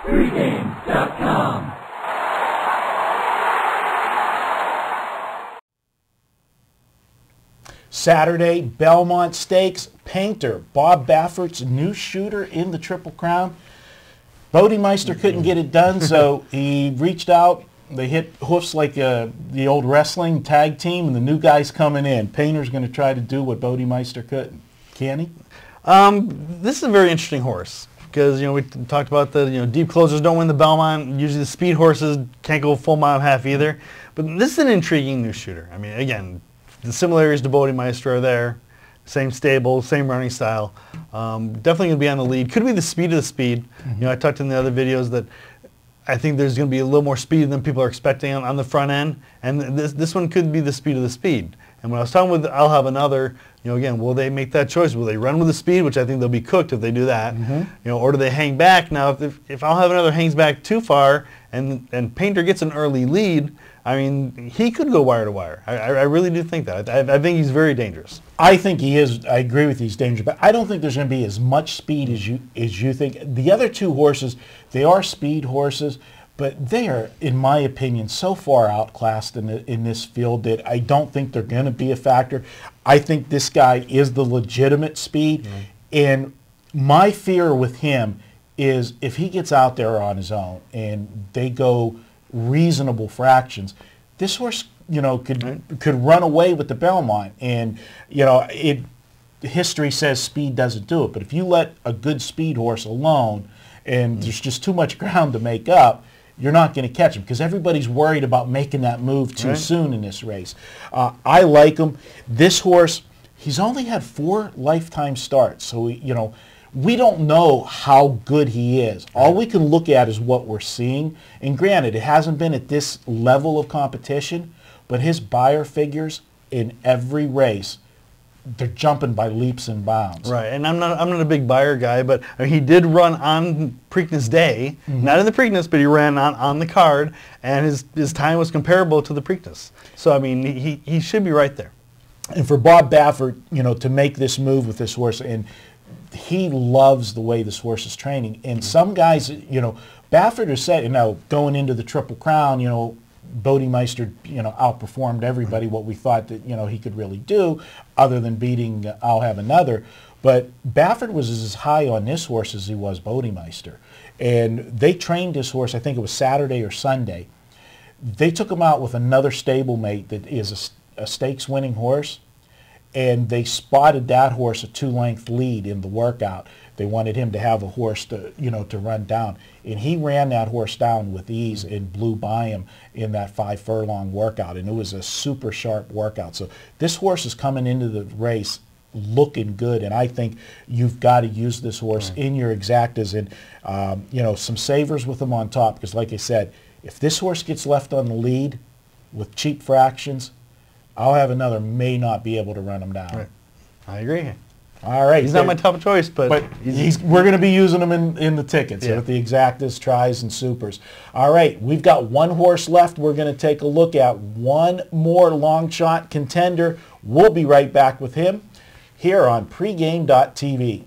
Pregame.com. Saturday, Belmont Stakes, Paynter, Bob Baffert's New Shooter in the Triple Crown. Bodemeister couldn't get it done, so he reached out. They hit hoofs like the old wrestling tag team, and the new guy's coming in. Paynter's going to try to do what Bodemeister couldn't. Can he? This is a very interesting horse because we talked about the deep closers don't win the Belmont. Usually the speed horses can't go full mile and a half either. But this is an intriguing New Shooter. I mean, again, the similarities to Bodemeister are there. Same stable, same running style. Definitely going to be on the lead. Could be the speed of the speed. I talked in the other videos that I think there's going to be a little more speed than people are expecting on the front end, and this one could be the speed of the speed. And when I was talking with I'll Have Another, again, will they make that choice? Will they run with the speed, which I think they'll be cooked if they do that, or do they hang back? Now, if I'll Have Another hangs back too far and Paynter gets an early lead, I mean, he could go wire to wire. I really do think that. I think he's very dangerous. I think he is. I agree with he's dangerous, but I don't think there's going to be as much speed as you think. The other two horses, they are speed horses, but they are, in my opinion, so far outclassed in this field that I don't think they're going to be a factor. I think this guy is the legitimate speed, and my fear with him is if he gets out there on his own and they go reasonable fractions, this horse could run away with the Belmont, and history says speed doesn't do it, but if you let a good speed horse alone and there's just too much ground to make up, you're not going to catch him because everybody's worried about making that move too soon in this race. I like him. This horse, he's only had 4 lifetime starts, so we don't know how good he is. All we can look at is what we're seeing. And granted, it hasn't been at this level of competition, but his buyer figures in every race, they're jumping by leaps and bounds. Right, and I'm not a big buyer guy, but he did run on Preakness Day, not in the Preakness, but he ran on the card, and his time was comparable to the Preakness. So I mean, he should be right there. And for Bob Baffert, to make this move with this horse, and he loves the way this horse is training. And some guys, Baffert has said, going into the Triple Crown, Bodemeister, outperformed everybody what we thought that, he could really do, other than beating I'll Have Another. But Baffert was as high on this horse as he was Bodemeister. And they trained this horse, I think it was Saturday or Sunday. They took him out with another stablemate that is a stakes winning horse, and they spotted that horse a 2-length lead in the workout. They wanted him to have a horse to run down, and he ran that horse down with ease and blew by him in that 5-furlong workout, and it was a super sharp workout. So this horse is coming into the race looking good, and I think you've got to use this horse in your exactas and some savers with him on top, because like I said, if this horse gets left on the lead with cheap fractions, I'll Have Another may not be able to run him down. Right. I agree. All right. He's not my top choice, but we're going to be using him in the tickets with the exactas, tries, and supers. All right. We've got one horse left we're going to take a look at. One more long shot contender. We'll be right back with him here on pregame.tv.